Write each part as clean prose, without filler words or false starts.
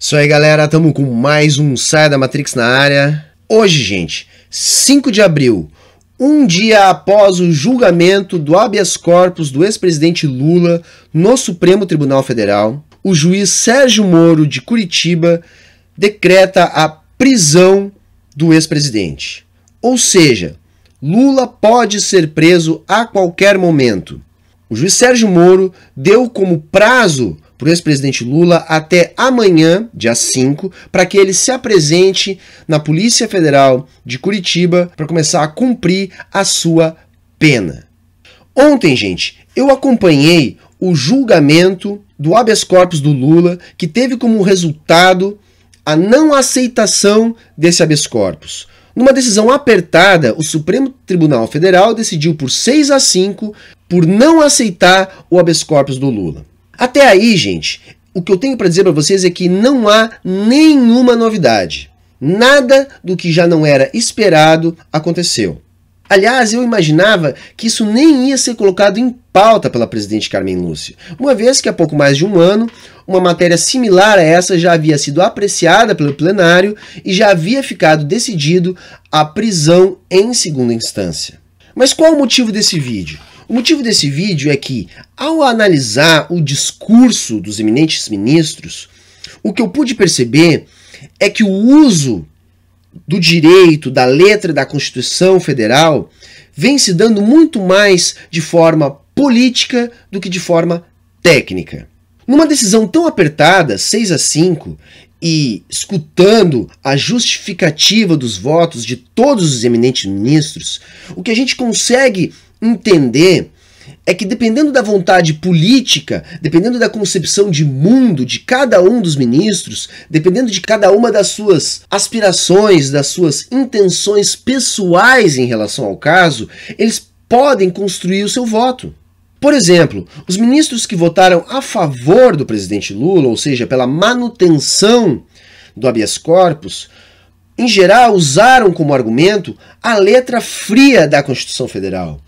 Isso aí, galera, estamos com mais um Saia da Matrix na área. Hoje, gente, 5 de abril, um dia após o julgamento do habeas corpus do ex-presidente Lula no Supremo Tribunal Federal, o juiz Sérgio Moro de Curitiba decreta a prisão do ex-presidente. Ou seja, Lula pode ser preso a qualquer momento. O juiz Sérgio Moro deu como prazo para o ex-presidente Lula até amanhã, dia 5, para que ele se apresente na Polícia Federal de Curitiba para começar a cumprir a sua pena. Ontem, gente, eu acompanhei o julgamento do habeas corpus do Lula, que teve como resultado a não aceitação desse habeas corpus. Numa decisão apertada, o Supremo Tribunal Federal decidiu por 6-5 por não aceitar o habeas corpus do Lula. Até aí, gente, o que eu tenho para dizer para vocês é que não há nenhuma novidade. Nada do que já não era esperado aconteceu. Aliás, eu imaginava que isso nem ia ser colocado em pauta pela presidente Carmen Lúcia, uma vez que há pouco mais de um ano, uma matéria similar a essa já havia sido apreciada pelo plenário e já havia ficado decidido a prisão em segunda instância. Mas qual o motivo desse vídeo? O motivo desse vídeo é que, ao analisar o discurso dos eminentes ministros, o que eu pude perceber é que o uso do direito, da letra da Constituição Federal, vem se dando muito mais de forma política do que de forma técnica. Numa decisão tão apertada, 6-5, e escutando a justificativa dos votos de todos os eminentes ministros, o que a gente consegue entender é que, dependendo da vontade política, dependendo da concepção de mundo de cada um dos ministros, dependendo de cada uma das suas aspirações, das suas intenções pessoais em relação ao caso, eles podem construir o seu voto. Por exemplo, os ministros que votaram a favor do presidente Lula, ou seja, pela manutenção do habeas corpus, em geral usaram como argumento a letra fria da Constituição Federal,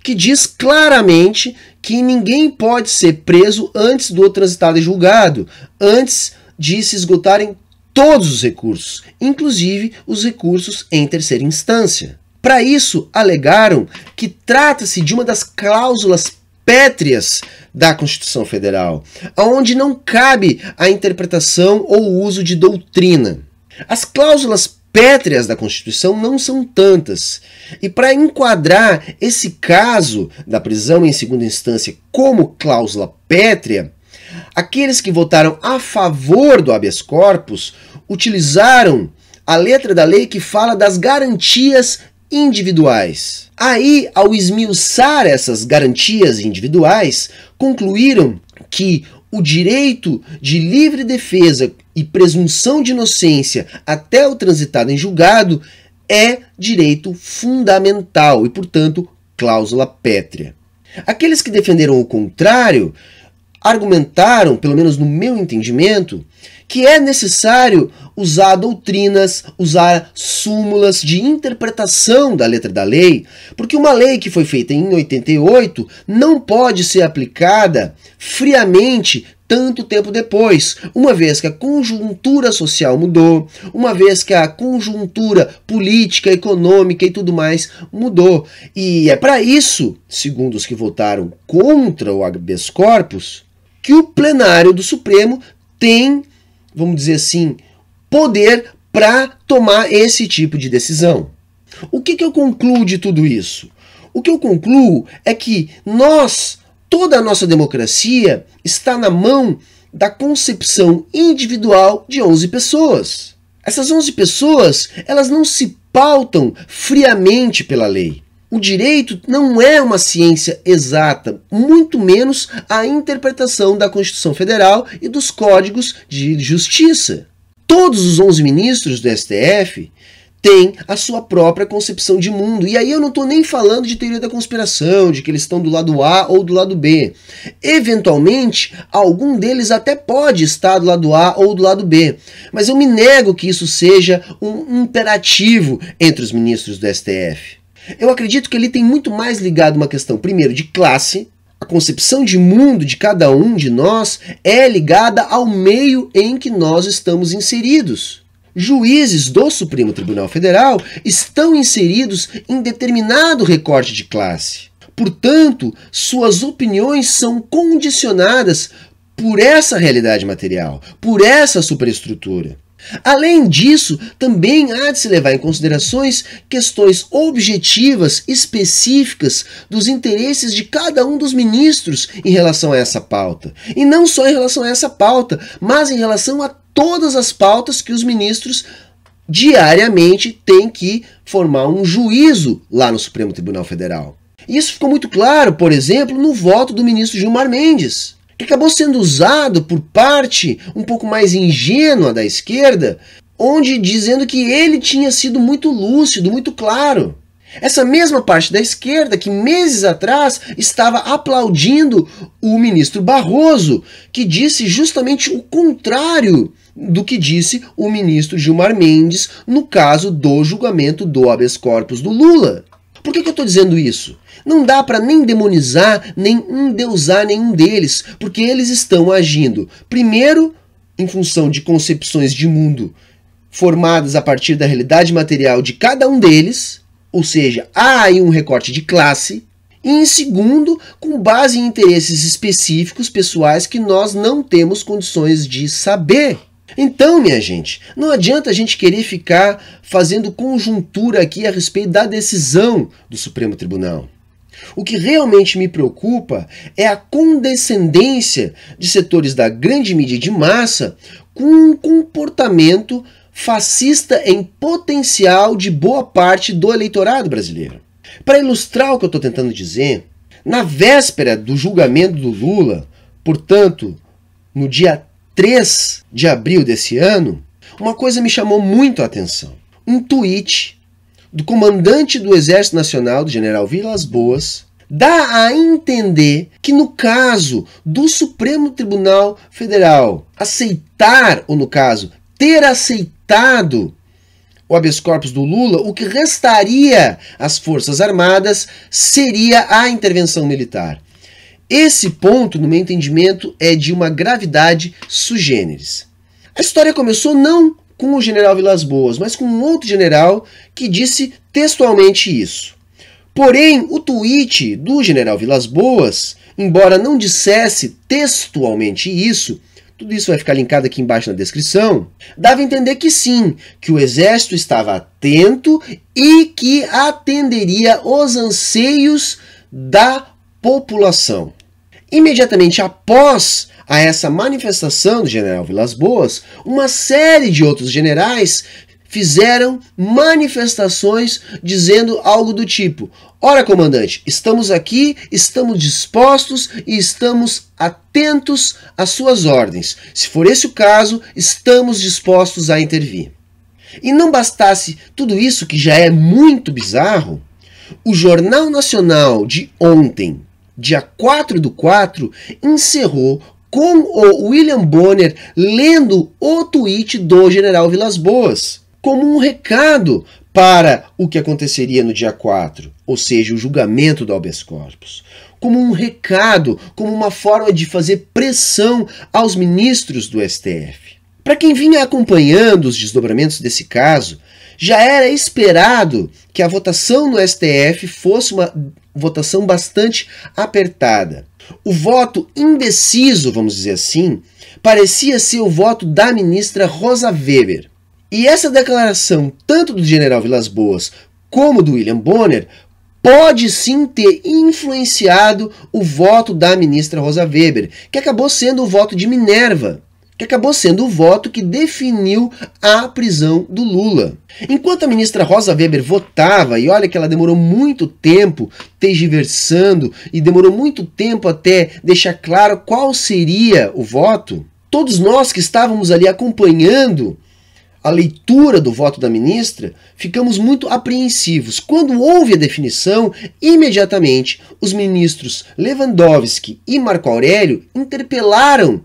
que diz claramente que ninguém pode ser preso antes do transitado e julgado, antes de se esgotarem todos os recursos, inclusive os recursos em terceira instância. Para isso, alegaram que trata-se de uma das cláusulas pétreas da Constituição Federal, onde não cabe a interpretação ou o uso de doutrina. As cláusulas pétreas da Constituição não são tantas. E para enquadrar esse caso da prisão em segunda instância como cláusula pétrea, aqueles que votaram a favor do habeas corpus utilizaram a letra da lei que fala das garantias individuais. Aí, ao esmiuçar essas garantias individuais, concluíram que o direito de livre defesa e presunção de inocência até o transitado em julgado é direito fundamental e, portanto, cláusula pétrea. Aqueles que defenderam o contrário argumentaram, pelo menos no meu entendimento, que é necessário usar doutrinas, usar súmulas de interpretação da letra da lei, porque uma lei que foi feita em 88 não pode ser aplicada friamente tanto tempo depois, uma vez que a conjuntura social mudou, uma vez que a conjuntura política, econômica e tudo mais mudou. E é para isso, segundo os que votaram contra o habeas corpus, que o plenário do Supremo tem, vamos dizer assim, poder para tomar esse tipo de decisão. O que eu concluo de tudo isso? O que eu concluo é que toda a nossa democracia está na mão da concepção individual de 11 pessoas. Essas 11 pessoas, elas não se pautam friamente pela lei. O direito não é uma ciência exata, muito menos a interpretação da Constituição Federal e dos códigos de justiça. Todos os 11 ministros do STF têm a sua própria concepção de mundo. E aí eu não estou nem falando de teoria da conspiração, de que eles estão do lado A ou do lado B. Eventualmente, algum deles até pode estar do lado A ou do lado B. Mas eu me nego que isso seja um imperativo entre os ministros do STF. Eu acredito que ele tem muito mais ligado uma questão, primeiro, de classe, A concepção de mundo de cada um de nós é ligada ao meio em que nós estamos inseridos. Juízes do Supremo Tribunal Federal estão inseridos em determinado recorte de classe. Portanto, suas opiniões são condicionadas por essa realidade material, por essa superestrutura. Além disso, também há de se levar em considerações questões objetivas, específicas dos interesses de cada um dos ministros em relação a essa pauta. E não só em relação a essa pauta, mas em relação a todas as pautas que os ministros diariamente têm que formar um juízo lá no Supremo Tribunal Federal. Isso ficou muito claro, por exemplo, no voto do ministro Gilmar Mendes, que acabou sendo usado por parte um pouco mais ingênua da esquerda, onde dizendo que ele tinha sido muito lúcido, muito claro. Essa mesma parte da esquerda que meses atrás estava aplaudindo o ministro Barroso, que disse justamente o contrário do que disse o ministro Gilmar Mendes no caso do julgamento do habeas corpus do Lula. Por que eu estou dizendo isso? Não dá para nem demonizar, nem endeusar nenhum deles, porque eles estão agindo, primeiro, em função de concepções de mundo formadas a partir da realidade material de cada um deles, ou seja, há aí um recorte de classe, e em segundo, com base em interesses específicos pessoais que nós não temos condições de saber. Então, minha gente, não adianta a gente querer ficar fazendo conjuntura aqui a respeito da decisão do Supremo Tribunal. O que realmente me preocupa é a condescendência de setores da grande mídia de massa com um comportamento fascista em potencial de boa parte do eleitorado brasileiro. Para ilustrar o que eu estou tentando dizer, na véspera do julgamento do Lula, portanto, no dia 3 de abril desse ano, uma coisa me chamou muito a atenção. Um tweet do comandante do Exército Nacional, do general Vilas Boas, dá a entender que no caso do Supremo Tribunal Federal aceitar, ou no caso, ter aceitado o habeas corpus do Lula, o que restaria às Forças Armadas seria a intervenção militar. Esse ponto, no meu entendimento, é de uma gravidade sui generis. A história começou não com o general Vilas Boas, mas com um outro general que disse textualmente isso. Porém, o tweet do general Vilas Boas, embora não dissesse textualmente isso, tudo isso vai ficar linkado aqui embaixo na descrição, dava a entender que sim, que o Exército estava atento e que atenderia os anseios da população. Imediatamente após a essa manifestação do general Vilas Boas, uma série de outros generais fizeram manifestações dizendo algo do tipo: ora, comandante, estamos aqui, estamos dispostos e estamos atentos às suas ordens. Se for esse o caso, estamos dispostos a intervir. E não bastasse tudo isso, que já é muito bizarro, o Jornal Nacional de ontem, dia 4/4, encerrou com o William Bonner lendo o tweet do general Vilas Boas, como um recado para o que aconteceria no dia 4, ou seja, o julgamento do habeas corpus. Como um recado, como uma forma de fazer pressão aos ministros do STF. Para quem vinha acompanhando os desdobramentos desse caso, já era esperado que a votação no STF fosse uma votação bastante apertada. O voto indeciso, vamos dizer assim, parecia ser o voto da ministra Rosa Weber. E essa declaração, tanto do general Vilas Boas como do William Bonner, pode sim ter influenciado o voto da ministra Rosa Weber, que acabou sendo o voto de Minerva, que acabou sendo o voto que definiu a prisão do Lula. Enquanto a ministra Rosa Weber votava, e olha que ela demorou muito tempo tergiversando, e demorou muito tempo até deixar claro qual seria o voto, todos nós que estávamos ali acompanhando a leitura do voto da ministra, ficamos muito apreensivos. Quando houve a definição, imediatamente os ministros Lewandowski e Marco Aurélio interpelaram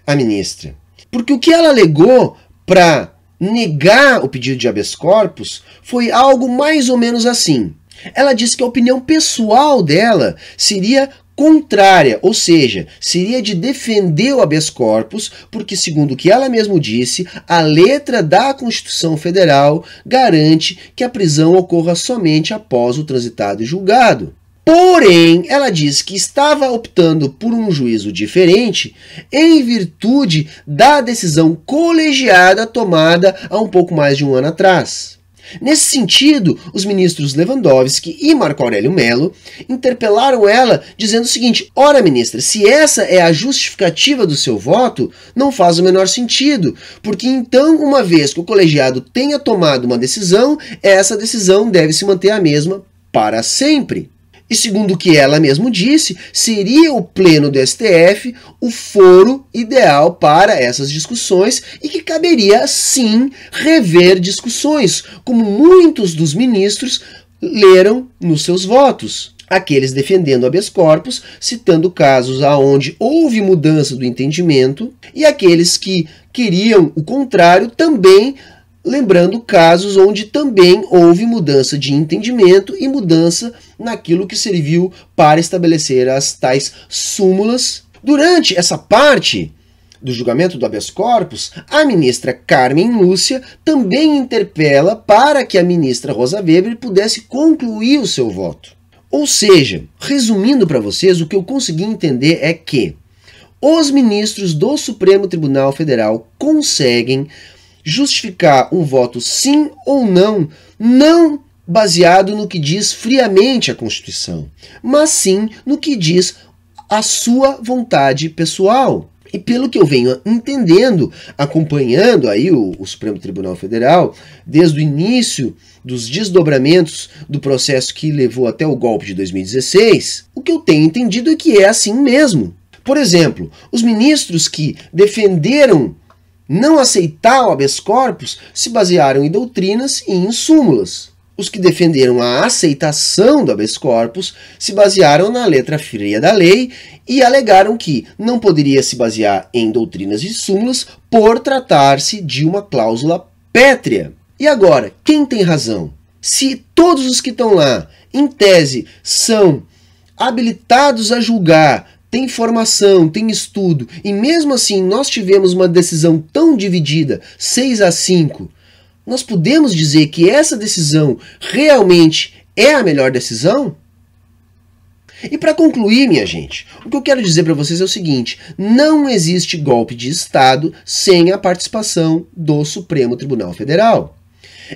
a ministra. Porque o que ela alegou para negar o pedido de habeas corpus foi algo mais ou menos assim. Ela disse que a opinião pessoal dela seria contrária, ou seja, seria de defender o habeas corpus, porque, segundo o que ela mesma disse, a letra da Constituição Federal garante que a prisão ocorra somente após o transitado e julgado. Porém, ela diz que estava optando por um juízo diferente em virtude da decisão colegiada tomada há um pouco mais de um ano atrás. Nesse sentido, os ministros Lewandowski e Marco Aurélio Mello interpelaram ela dizendo o seguinte: ora, ministra, se essa é a justificativa do seu voto, não faz o menor sentido, porque então, uma vez que o colegiado tenha tomado uma decisão, essa decisão deve se manter a mesma para sempre. E segundo o que ela mesma disse, seria o pleno do STF o foro ideal para essas discussões e que caberia, sim, rever discussões, como muitos dos ministros leram nos seus votos. Aqueles defendendo habeas corpus, citando casos onde houve mudança do entendimento, e aqueles que queriam o contrário também lembrando casos onde também houve mudança de entendimento e mudança naquilo que serviu para estabelecer as tais súmulas. Durante essa parte do julgamento do habeas corpus, a ministra Carmen Lúcia também interpela para que a ministra Rosa Weber pudesse concluir o seu voto. Ou seja, resumindo para vocês, o que eu consegui entender é que os ministros do Supremo Tribunal Federal conseguem justificar um voto sim ou não, não baseado no que diz friamente a Constituição, mas sim no que diz a sua vontade pessoal. E pelo que eu venho entendendo, acompanhando aí o Supremo Tribunal Federal, desde o início dos desdobramentos do processo que levou até o golpe de 2016, o que eu tenho entendido é que é assim mesmo. Por exemplo, os ministros que defenderam não aceitar o habeas corpus se basearam em doutrinas e em súmulas. Os que defenderam a aceitação do habeas corpus se basearam na letra fria da lei e alegaram que não poderia se basear em doutrinas e súmulas por tratar-se de uma cláusula pétrea. E agora, quem tem razão? Se todos os que estão lá, em tese, são habilitados a julgar, tem formação, tem estudo, e mesmo assim nós tivemos uma decisão tão dividida, 6-5, nós podemos dizer que essa decisão realmente é a melhor decisão? E para concluir, minha gente, o que eu quero dizer para vocês é o seguinte: não existe golpe de Estado sem a participação do Supremo Tribunal Federal.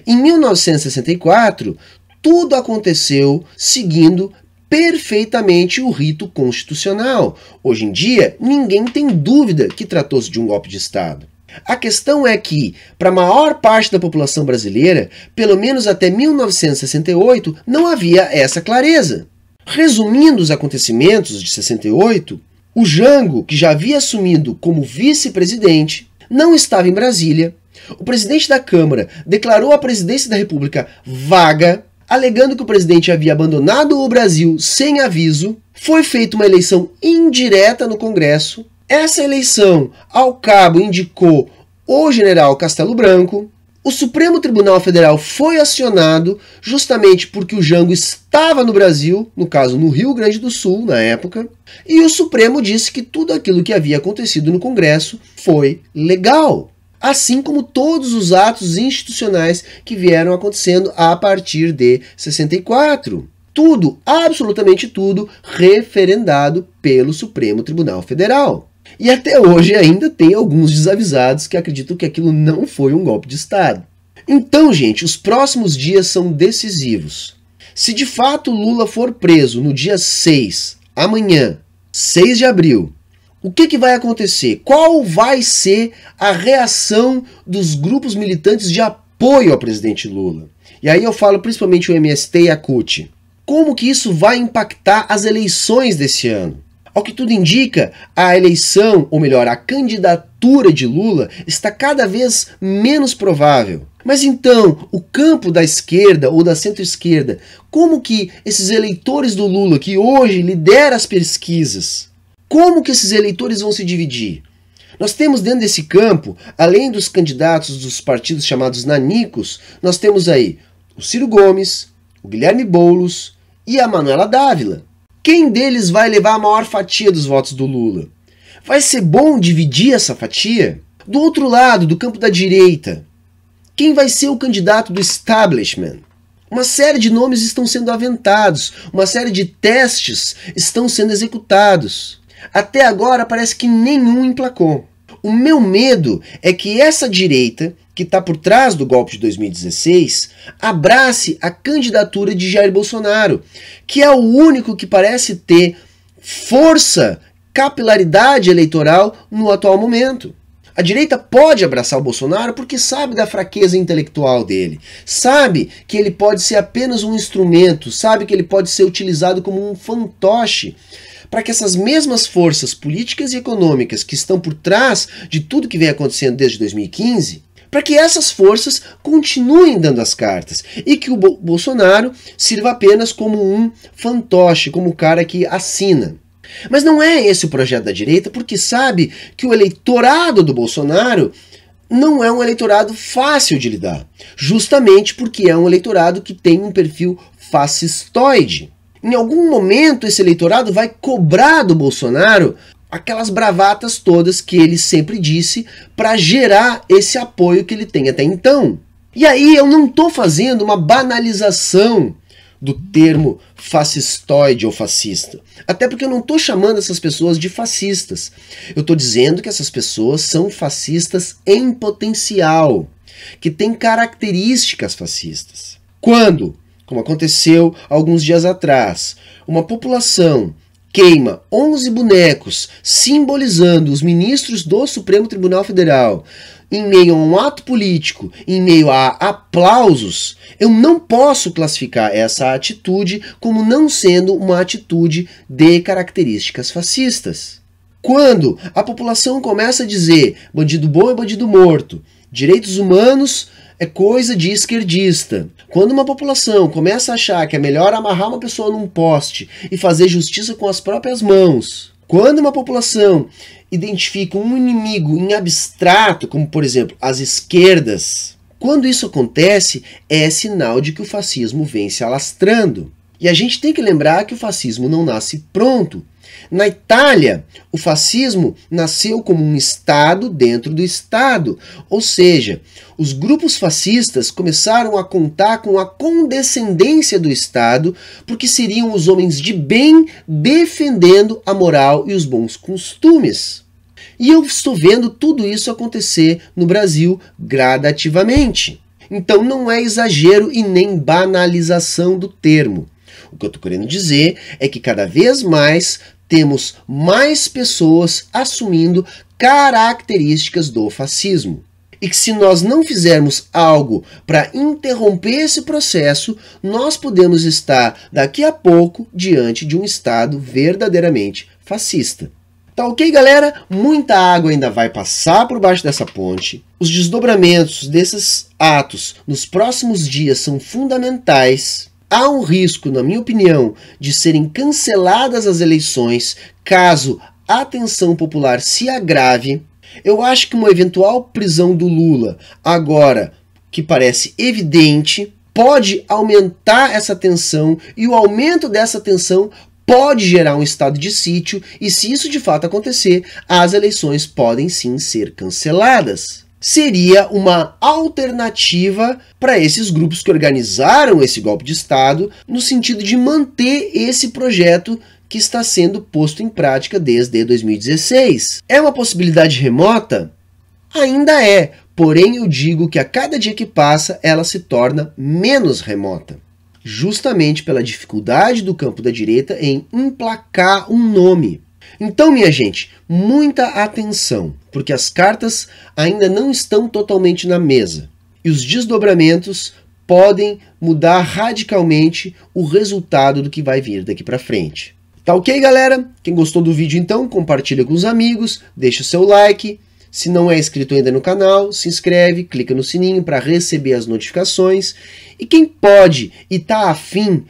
Em 1964, tudo aconteceu seguindo perfeitamente o rito constitucional. Hoje em dia, ninguém tem dúvida que tratou-se de um golpe de Estado. A questão é que, para a maior parte da população brasileira, pelo menos até 1968, não havia essa clareza. Resumindo os acontecimentos de 68, o Jango, que já havia assumido como vice-presidente, não estava em Brasília. O presidente da Câmara declarou a presidência da República vaga, alegando que o presidente havia abandonado o Brasil sem aviso. Foi feita uma eleição indireta no Congresso. Essa eleição, ao cabo, indicou o general Castelo Branco. O Supremo Tribunal Federal foi acionado justamente porque o Jango estava no Brasil, no caso no Rio Grande do Sul, na época, e o Supremo disse que tudo aquilo que havia acontecido no Congresso foi legal, assim como todos os atos institucionais que vieram acontecendo a partir de 64. Tudo, absolutamente tudo, referendado pelo Supremo Tribunal Federal. E até hoje ainda tem alguns desavisados que acreditam que aquilo não foi um golpe de Estado. Então, gente, os próximos dias são decisivos. Se de fato Lula for preso no dia 6, amanhã, 6 de abril, o que vai acontecer? Qual vai ser a reação dos grupos militantes de apoio ao presidente Lula? E aí eu falo principalmente o MST e a CUT. Como que isso vai impactar as eleições desse ano? Ao que tudo indica, a eleição, ou melhor, a candidatura de Lula está cada vez menos provável. Mas então, o campo da esquerda ou da centro-esquerda, como que esses eleitores do Lula, que hoje lidera as pesquisas, como que esses eleitores vão se dividir? Nós temos dentro desse campo, além dos candidatos dos partidos chamados nanicos, nós temos aí o Ciro Gomes, o Guilherme Boulos e a Manuela Dávila. Quem deles vai levar a maior fatia dos votos do Lula? Vai ser bom dividir essa fatia? Do outro lado, do campo da direita, quem vai ser o candidato do establishment? Uma série de nomes estão sendo aventados, uma série de testes estão sendo executados. Até agora parece que nenhum emplacou. O meu medo é que essa direita, que está por trás do golpe de 2016, abrace a candidatura de Jair Bolsonaro, que é o único que parece ter força, capilaridade eleitoral no atual momento. A direita pode abraçar o Bolsonaro porque sabe da fraqueza intelectual dele, sabe que ele pode ser apenas um instrumento, sabe que ele pode ser utilizado como um fantoche para que essas mesmas forças políticas e econômicas que estão por trás de tudo que vem acontecendo desde 2015, para que essas forças continuem dando as cartas e que o Bolsonaro sirva apenas como um fantoche, como o cara que assina. Mas não é esse o projeto da direita, porque sabe que o eleitorado do Bolsonaro não é um eleitorado fácil de lidar, justamente porque é um eleitorado que tem um perfil fascistoide. Em algum momento esse eleitorado vai cobrar do Bolsonaro aquelas bravatas todas que ele sempre disse para gerar esse apoio que ele tem até então. E aí eu não estou fazendo uma banalização do termo fascistoide ou fascista. Até porque eu não estou chamando essas pessoas de fascistas. Eu estou dizendo que essas pessoas são fascistas em potencial, que têm características fascistas. Quando, como aconteceu alguns dias atrás, uma população queima 11 bonecos simbolizando os ministros do Supremo Tribunal Federal em meio a um ato político, em meio a aplausos, eu não posso classificar essa atitude como não sendo uma atitude de características fascistas. Quando a população começa a dizer bandido bom é bandido morto, direitos humanos é coisa de esquerdista. Quando uma população começa a achar que é melhor amarrar uma pessoa num poste e fazer justiça com as próprias mãos, quando uma população identifica um inimigo em abstrato, como por exemplo as esquerdas, quando isso acontece, é sinal de que o fascismo vem se alastrando. E a gente tem que lembrar que o fascismo não nasce pronto. Na Itália, o fascismo nasceu como um Estado dentro do Estado, ou seja, os grupos fascistas começaram a contar com a condescendência do Estado, porque seriam os homens de bem defendendo a moral e os bons costumes. E eu estou vendo tudo isso acontecer no Brasil gradativamente. Então não é exagero e nem banalização do termo. O que eu estou querendo dizer é que cada vez mais temos mais pessoas assumindo características do fascismo. E que se nós não fizermos algo para interromper esse processo, nós podemos estar daqui a pouco diante de um Estado verdadeiramente fascista. Tá ok, galera? Muita água ainda vai passar por baixo dessa ponte. Os desdobramentos desses atos nos próximos dias são fundamentais. Há um risco, na minha opinião, de serem canceladas as eleições caso a tensão popular se agrave. Eu acho que uma eventual prisão do Lula, agora que parece evidente, pode aumentar essa tensão e o aumento dessa tensão pode gerar um estado de sítio e, se isso de fato acontecer, as eleições podem sim ser canceladas. Seria uma alternativa para esses grupos que organizaram esse golpe de Estado, no sentido de manter esse projeto que está sendo posto em prática desde 2016. É uma possibilidade remota? Ainda é, porém eu digo que a cada dia que passa ela se torna menos remota. Justamente pela dificuldade do campo da direita em emplacar um nome. Então, minha gente, muita atenção, porque as cartas ainda não estão totalmente na mesa. E os desdobramentos podem mudar radicalmente o resultado do que vai vir daqui para frente. Tá ok, galera? Quem gostou do vídeo, então, compartilha com os amigos, deixa o seu like. Se não é inscrito ainda no canal, se inscreve, clica no sininho para receber as notificações. E quem pode e tá afim,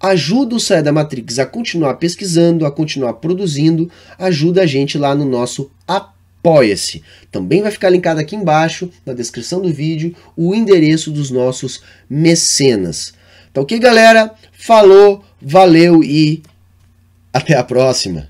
ajuda o Saia da Matrix a continuar pesquisando, a continuar produzindo, ajuda a gente lá no nosso Apoia-se. Também vai ficar linkado aqui embaixo, na descrição do vídeo, o endereço dos nossos mecenas. Tá ok, galera? Falou, valeu e Até a próxima!